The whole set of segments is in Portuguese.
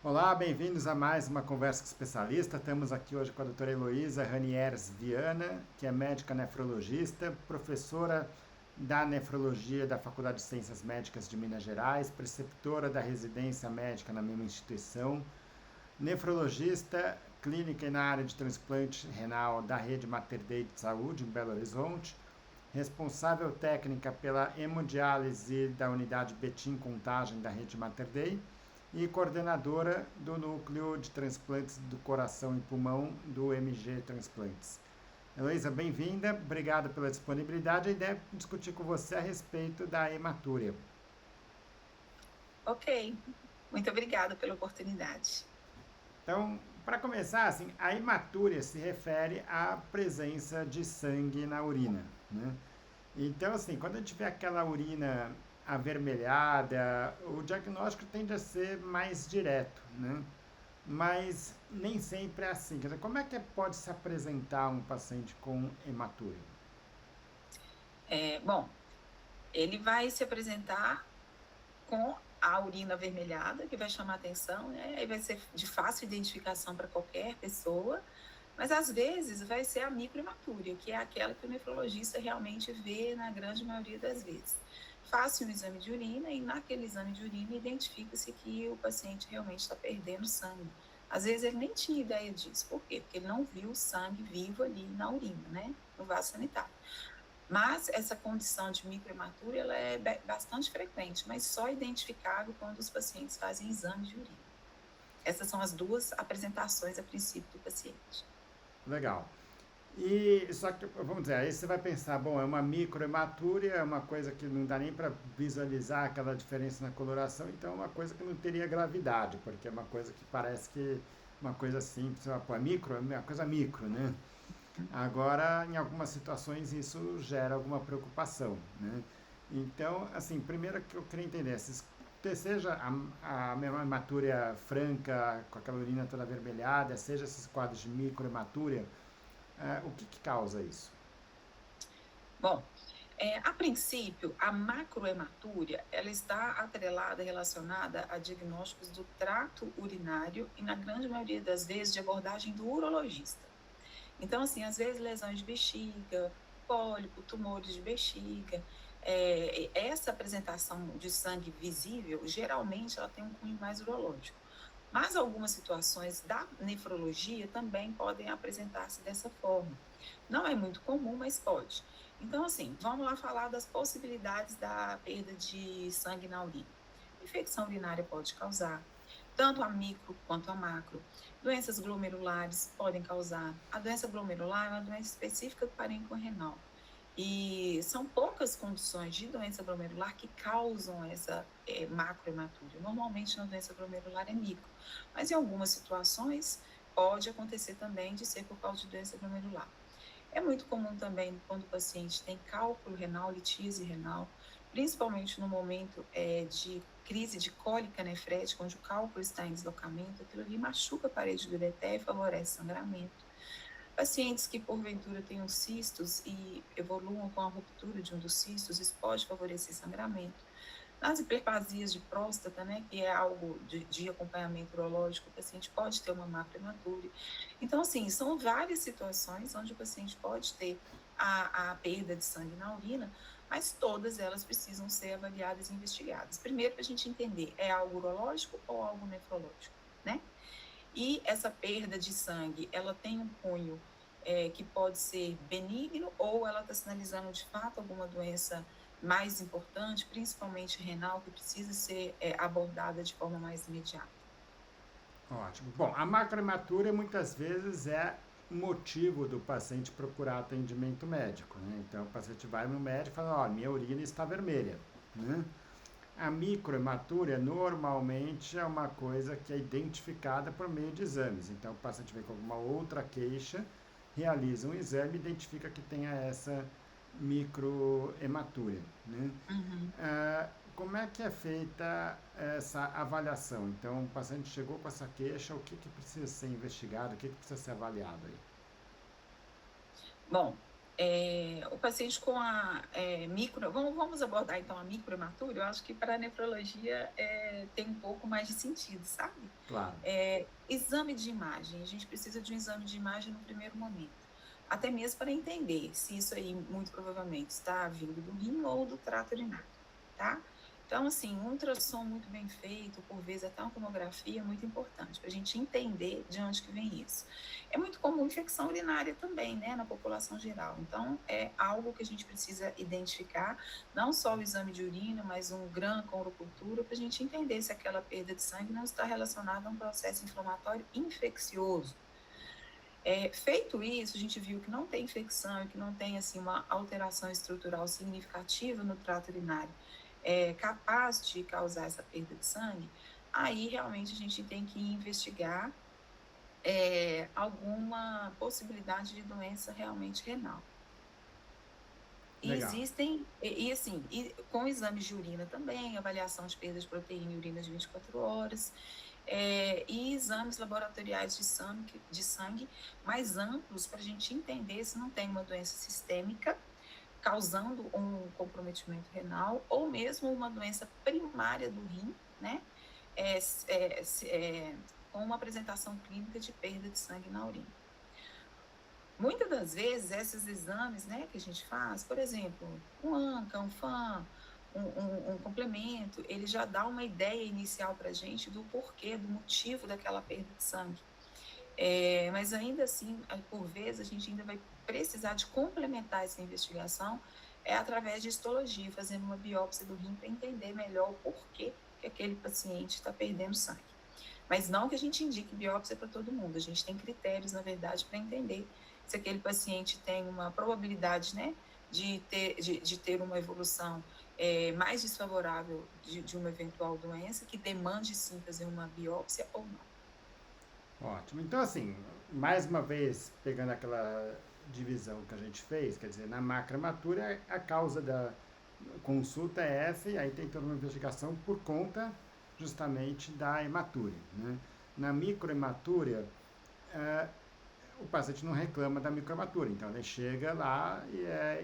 Olá, bem-vindos a mais uma conversa com especialista. Estamos aqui hoje com a doutora Heloísa Raniers Viana, que é médica nefrologista, professora da nefrologia da Faculdade de Ciências Médicas de Minas Gerais, preceptora da residência médica na mesma instituição, nefrologista clínica e na área de transplante renal da Rede Mater Dei de Saúde em Belo Horizonte, responsável técnica pela hemodiálise da unidade Betim Contagem da Rede Mater Dei e coordenadora do núcleo de transplantes do coração e pulmão do MG Transplantes. Heloísa, bem-vinda, obrigado pela disponibilidade. A ideia é discutir com você a respeito da hematúria. Ok, muito obrigada pela oportunidade. Então, para começar, assim, a hematúria se refere à presença de sangue na urina, né? Então, assim, quando a gente vê aquela urina avermelhada, o diagnóstico tende a ser mais direto, né? Mas nem sempre é assim. Quer dizer, como é que pode se apresentar um paciente com hematúria? Bom, ele vai se apresentar com a urina avermelhada, que vai chamar atenção, né? Aí vai ser de fácil identificação para qualquer pessoa, mas às vezes vai ser a microhematúria, que é aquela que o nefrologista realmente vê na grande maioria das vezes. Faz-se um exame de urina e naquele exame de urina identifica-se que o paciente realmente está perdendo sangue. Às vezes ele nem tinha ideia disso. Por quê? Porque ele não viu o sangue vivo ali na urina, né? No vaso sanitário. Mas essa condição de microhematura ela é bastante frequente, mas só identificável quando os pacientes fazem exame de urina. Essas são as duas apresentações a princípio do paciente. Legal. E só que, vamos dizer, aí você vai pensar, bom, é uma microhematúria, é uma coisa que não dá nem para visualizar aquela diferença na coloração, então é uma coisa que não teria gravidade, porque é uma coisa que parece que uma coisa simples, pô, é micro, é uma coisa micro, né? Agora, em algumas situações, isso gera alguma preocupação, né? Então, assim, primeiro que eu queria entender, seja a hematúria franca, com aquela urina toda avermelhada, seja esses quadros de microhematúria, o que que causa isso? Bom, a princípio, a macrohematúria, ela está atrelada, relacionada a diagnósticos do trato urinário e, na grande maioria das vezes, de abordagem do urologista. Então, assim, às vezes lesões de bexiga, pólipo, tumores de bexiga, essa apresentação de sangue visível, geralmente ela tem um cunho mais urológico. Mas algumas situações da nefrologia também podem apresentar-se dessa forma. Não é muito comum, mas pode. Então, assim, vamos lá falar das possibilidades da perda de sangue na urina. Infecção urinária pode causar, tanto a micro quanto a macro. Doenças glomerulares podem causar. A doença glomerular é uma doença específica do parênquima renal. E são poucas condições de doença glomerular que causam essa macrohematúria. Normalmente, na doença glomerular é micro, mas em algumas situações pode acontecer também de ser por causa de doença glomerular. É muito comum também quando o paciente tem cálculo renal, litíase renal, principalmente no momento de crise de cólica nefrética, onde o cálculo está em deslocamento, aquilo ali machuca a parede do ureter e favorece sangramento. Pacientes que porventura tenham cistos e evoluam com a ruptura de um dos cistos, isso pode favorecer sangramento. Nas hiperplasias de próstata, né, que é algo de acompanhamento urológico, o paciente pode ter uma macrohematúria. Então, assim, são várias situações onde o paciente pode ter a perda de sangue na urina, mas todas elas precisam ser avaliadas e investigadas. Primeiro, para a gente entender, é algo urológico ou algo nefrológico, né? E essa perda de sangue, ela tem um cunho que pode ser benigno ou ela está sinalizando de fato alguma doença mais importante, principalmente renal, que precisa ser abordada de forma mais imediata. Ótimo. Bom, a macrohematura muitas vezes é motivo do paciente procurar atendimento médico, né? Então o paciente vai no médico e fala, ó, minha urina está vermelha, né? A microhematura normalmente é uma coisa que é identificada por meio de exames. Então o paciente vem com alguma outra queixa, realiza um exame e identifica que tenha essa microhematura, né? Uhum. Como é que é feita essa avaliação? Então, o paciente chegou com essa queixa, o que, que precisa ser investigado, o que, que precisa ser avaliado aí? Bom, O paciente com a vamos abordar então a microhematura. Eu acho que para a nefrologia tem um pouco mais de sentido, sabe? Claro. Exame de imagem, a gente precisa de um exame de imagem no primeiro momento, até mesmo para entender se isso aí muito provavelmente está vindo do rim ou do trato urinário, tá? Então, assim, um ultrassom muito bem feito, por vezes até uma tomografia, é muito importante para a gente entender de onde que vem isso. É muito comum infecção urinária também, né, na população geral. Então, é algo que a gente precisa identificar, não só o exame de urina, mas um GRAM com urocultura, para a gente entender se aquela perda de sangue não está relacionada a um processo inflamatório infeccioso. Feito isso, a gente viu que não tem infecção e que não tem assim, uma alteração estrutural significativa no trato urinário, capaz de causar essa perda de sangue. Aí realmente a gente tem que investigar alguma possibilidade de doença realmente renal. E Legal. existem, assim, com exames de urina também, avaliação de perda de proteína e urina de 24 horas, e exames laboratoriais de sangue mais amplos para a gente entender se não tem uma doença sistêmica causando um comprometimento renal ou mesmo uma doença primária do rim, né? Com uma apresentação clínica de perda de sangue na urina. Muitas das vezes, esses exames, né, que a gente faz, por exemplo, um ANCA, um FAM, um complemento, ele já dá uma ideia inicial para a gente do porquê, do motivo daquela perda de sangue. Mas ainda assim, por vezes, a gente ainda vai precisar de complementar essa investigação através de histologia, fazendo uma biópsia do rim para entender melhor o porquê que aquele paciente está perdendo sangue. Mas não que a gente indique biópsia para todo mundo, a gente tem critérios, na verdade, para entender se aquele paciente tem uma probabilidade, né, de ter uma evolução mais desfavorável de uma eventual doença, que demande sim fazer uma biópsia ou não. Ótimo. Então, assim, mais uma vez, pegando aquela divisão que a gente fez, quer dizer, na macrohematura, a causa da consulta é essa, e aí tem toda uma investigação por conta justamente da hematúria, né? Na microhematura, o paciente não reclama da microhematura, então ele chega lá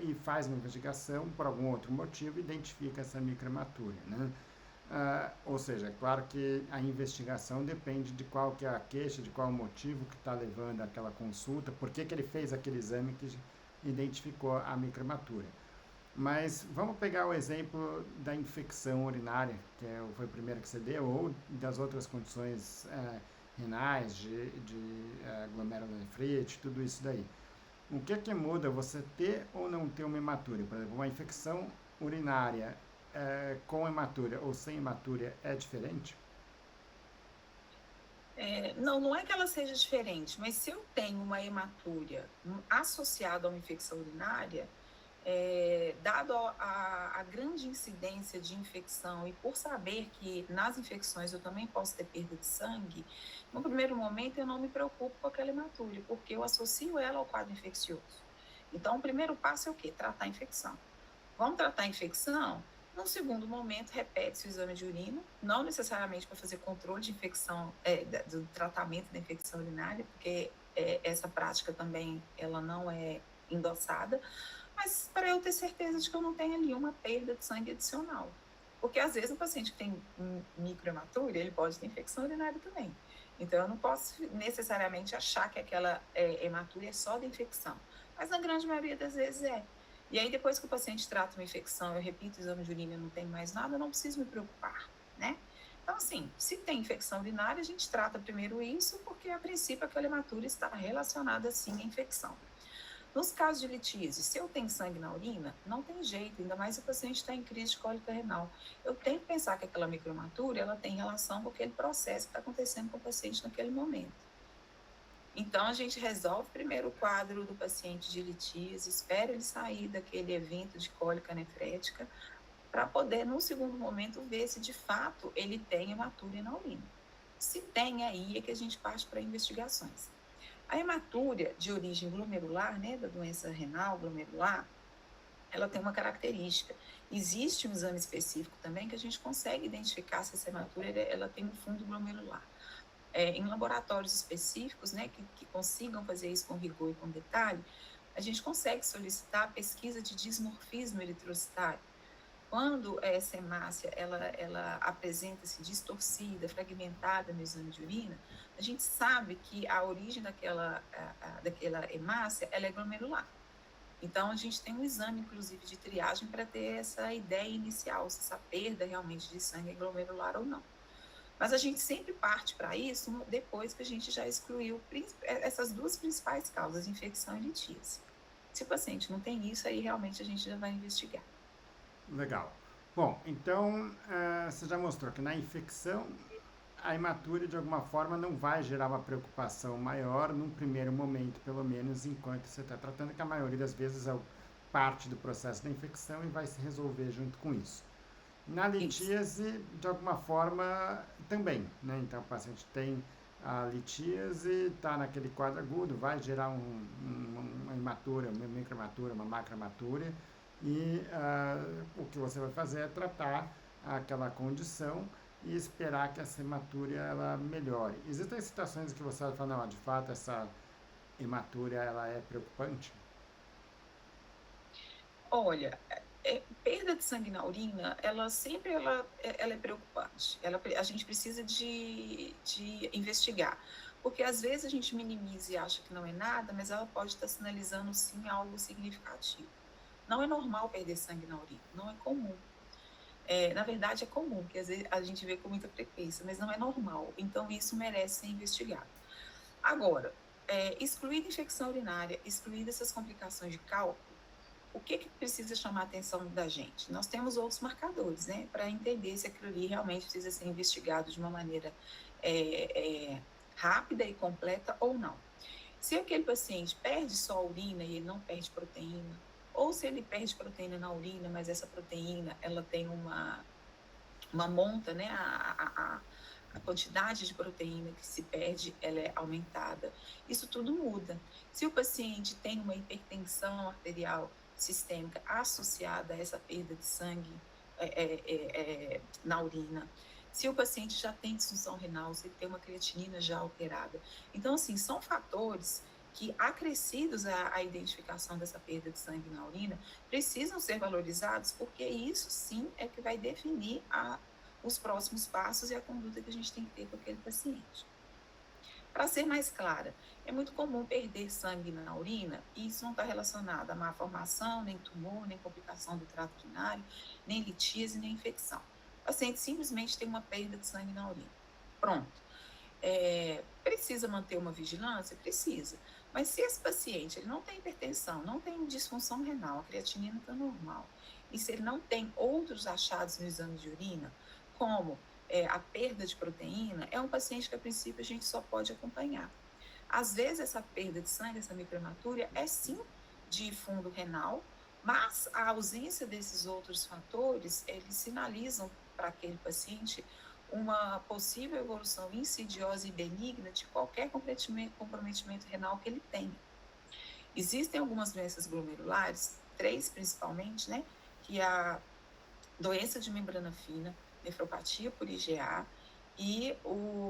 e faz uma investigação por algum outro motivo, identifica essa microhematura, né? Ou seja, é claro que a investigação depende de qual que é a queixa, de qual o motivo que está levando aquela consulta, por que ele fez aquele exame que identificou a microhematura. Mas vamos pegar o exemplo da infecção urinária, que foi o primeiro que você deu, ou das outras condições renais, de glomerulonefrite, tudo isso daí. O que muda você ter ou não ter uma hematúria? Por exemplo, uma infecção urinária com hematúria ou sem hematúria é diferente? Não é que ela seja diferente, mas se eu tenho uma hematúria associada a uma infecção urinária, dado a grande incidência de infecção e por saber que nas infecções eu também posso ter perda de sangue, no primeiro momento eu não me preocupo com aquela hematúria, porque eu associo ela ao quadro infeccioso. Então, o primeiro passo é o quê? Tratar a infecção. Vamos tratar a infecção? No segundo momento, repete-se o exame de urina, não necessariamente para fazer controle de infecção, do tratamento da infecção urinária, porque essa prática também ela não é endossada, mas para eu ter certeza de que eu não tenho ali uma perda de sangue adicional. Porque às vezes o paciente que tem microhematura, ele pode ter infecção urinária também. Então eu não posso necessariamente achar que aquela hematúria é só da infecção, mas na grande maioria das vezes é. E aí depois que o paciente trata uma infecção, eu repito o exame de urina e não tem mais nada, eu não preciso me preocupar, né? Então, assim, se tem infecção urinária, a gente trata primeiro isso, porque a princípio aquela hematúria está relacionada sim à infecção. Nos casos de litíase, se eu tenho sangue na urina, não tem jeito, ainda mais se o paciente está em crise de cólica renal. Eu tenho que pensar que aquela microhematura, ela tem relação com aquele processo que está acontecendo com o paciente naquele momento. Então, a gente resolve primeiro o quadro do paciente de litíase, espera ele sair daquele evento de cólica nefrética, para poder, num segundo momento, ver se de fato ele tem hematúria na urina. Se tem, aí é que a gente parte para investigações. A hematúria de origem glomerular, né, da doença renal glomerular, ela tem uma característica. Existe um exame específico também que a gente consegue identificar se essa hematúria ela tem um fundo glomerular. Em laboratórios específicos, né, que consigam fazer isso com rigor e com detalhe, a gente consegue solicitar a pesquisa de dismorfismo eritrocitário. Quando essa hemácia ela apresenta-se distorcida, fragmentada no exame de urina, a gente sabe que a origem daquela hemácia ela é glomerular. Então, a gente tem um exame, inclusive, de triagem para ter essa ideia inicial, se essa perda realmente de sangue é glomerular ou não. Mas a gente sempre parte para isso depois que a gente já excluiu essas duas principais causas, infecção e litíase. Se o paciente não tem isso, aí realmente a gente já vai investigar. Legal. Bom, então você já mostrou que na infecção a hematúria de alguma forma não vai gerar uma preocupação maior num primeiro momento, pelo menos enquanto você está tratando, que a maioria das vezes é parte do processo da infecção e vai se resolver junto com isso. Na Isso. litíase, de alguma forma, também, né? Então, o paciente tem a litíase, está naquele quadro agudo, vai gerar uma hematura, uma microhematura, uma macrohematura, e o que você vai fazer é tratar aquela condição e esperar que essa hematura ela melhore. Existem situações que você vai falar, não, de fato, essa hematura ela é preocupante? Olha, perda de sangue na urina, ela é preocupante. A gente precisa de investigar, porque às vezes a gente minimiza e acha que não é nada, mas ela pode estar sinalizando sim algo significativo. Não é normal perder sangue na urina, não é comum. Na verdade, é comum, porque às vezes a gente vê com muita frequência, mas não é normal. Então, isso merece ser investigado. Agora, excluída infecção urinária, excluída essas complicações de cálculo, o que precisa chamar a atenção da gente? Nós temos outros marcadores, né, para entender se aquilo ali realmente precisa ser investigado de uma maneira rápida e completa ou não. Se aquele paciente perde só a urina e ele não perde proteína, ou se ele perde proteína na urina, mas essa proteína ela tem uma monta, né, a quantidade de proteína que se perde, ela é aumentada. Isso tudo muda. Se o paciente tem uma hipertensão arterial sistêmica associada a essa perda de sangue na urina, se o paciente já tem disfunção renal, se ele tem uma creatinina já alterada. Então, assim, são fatores que, acrescidos à identificação dessa perda de sangue na urina, precisam ser valorizados, porque isso sim é que vai definir os próximos passos e a conduta que a gente tem que ter com aquele paciente. Para ser mais clara, é muito comum perder sangue na urina e isso não está relacionado a má formação, nem tumor, nem complicação do trato urinário, nem litíase, nem infecção. O paciente simplesmente tem uma perda de sangue na urina. Pronto. Precisa manter uma vigilância? Precisa. Mas se esse paciente ele não tem hipertensão, não tem disfunção renal, a creatinina está normal, e se ele não tem outros achados no exame de urina, como a perda de proteína, é um paciente que, a princípio, a gente só pode acompanhar. Às vezes, essa perda de sangue, essa microhematura, é sim de fundo renal, mas a ausência desses outros fatores, eles sinalizam para aquele paciente uma possível evolução insidiosa e benigna de qualquer comprometimento renal que ele tenha. Existem algumas doenças glomerulares, 3 principalmente, né, que é a doença de membrana fina, nefropatia por IgA e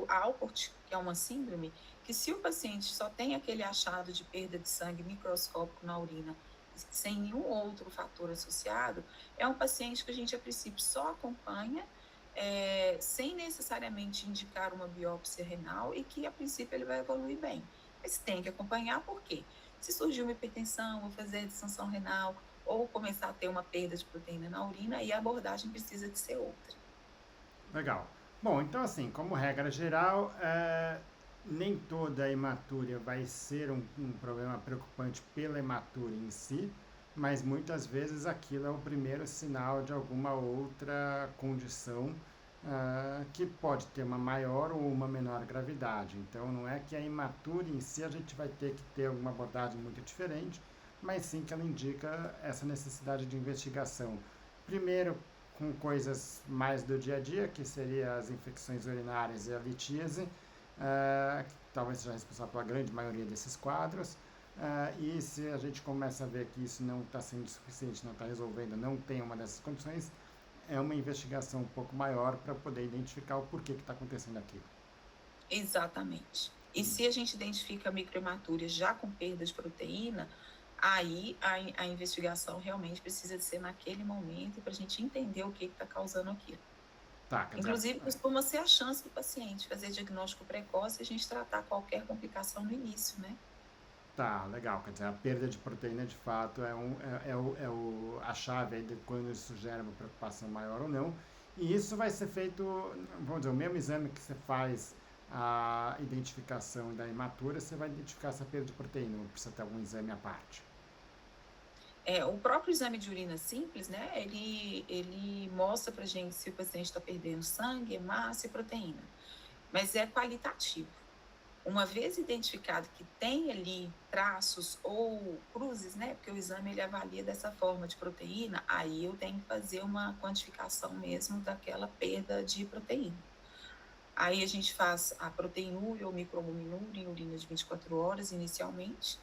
a Alport, que é uma síndrome, que se o paciente só tem aquele achado de perda de sangue microscópico na urina, sem nenhum outro fator associado, é um paciente que a gente, a princípio, só acompanha, sem necessariamente indicar uma biópsia renal e que, a princípio, ele vai evoluir bem. Mas tem que acompanhar, por quê? Se surgir uma hipertensão, ou fazer disfunção renal, ou começar a ter uma perda de proteína na urina, aí a abordagem precisa de ser outra. Legal. Bom, então assim, como regra geral, nem toda hematúria vai ser um problema preocupante pela hematúria em si, mas muitas vezes aquilo é o primeiro sinal de alguma outra condição que pode ter uma maior ou uma menor gravidade. Então não é que a hematúria em si a gente vai ter que ter uma abordagem muito diferente, mas sim que ela indica essa necessidade de investigação. Primeiro, com coisas mais do dia a dia, que seria as infecções urinárias e a litíase, que talvez seja responsável pela grande maioria desses quadros. E se a gente começa a ver que isso não está sendo suficiente, não está resolvendo, não tem uma dessas condições, é uma investigação um pouco maior para poder identificar o porquê que está acontecendo aquilo. Exatamente. E se a gente identifica a microhematura já com perda de proteína, Aí a investigação realmente precisa de ser naquele momento para a gente entender o que está causando aquilo. Tá, quer dizer, Inclusive, costuma ser a chance do paciente fazer diagnóstico precoce e a gente tratar qualquer complicação no início, né? tá, legal. Quer dizer, a perda de proteína de fato a chave aí de quando isso gera uma preocupação maior ou não. E isso vai ser feito, vamos dizer, o mesmo exame que você faz a identificação da hematura, você vai identificar essa perda de proteína, não precisa ter algum exame à parte. O próprio exame de urina simples, né? Ele mostra pra gente se o paciente está perdendo sangue, hemácia e proteína. Mas é qualitativo. Uma vez identificado que tem ali traços ou cruzes, né? Porque o exame ele avalia dessa forma de proteína, aí eu tenho que fazer uma quantificação mesmo daquela perda de proteína. Aí a gente faz a proteinúria ou microalbuminúria em urina de 24 horas inicialmente,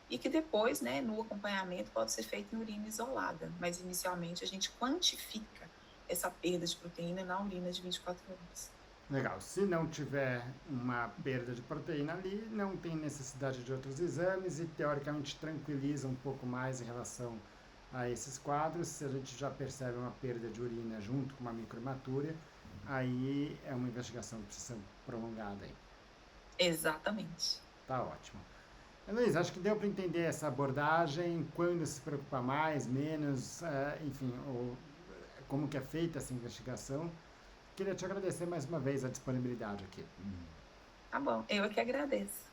e que depois, né, no acompanhamento pode ser feito em urina isolada, mas inicialmente a gente quantifica essa perda de proteína na urina de 24 horas. Legal. Se não tiver uma perda de proteína ali, não tem necessidade de outros exames e teoricamente tranquiliza um pouco mais em relação a esses quadros. Se a gente já percebe uma perda de urina junto com uma microhematúria, aí é uma investigação que precisa ser prolongada aí. Exatamente. Tá ótimo. Luiz, acho que deu para entender essa abordagem, quando se preocupa mais, menos, enfim, como que é feita essa investigação. Queria te agradecer mais uma vez a disponibilidade aqui. Tá bom, eu é que agradeço.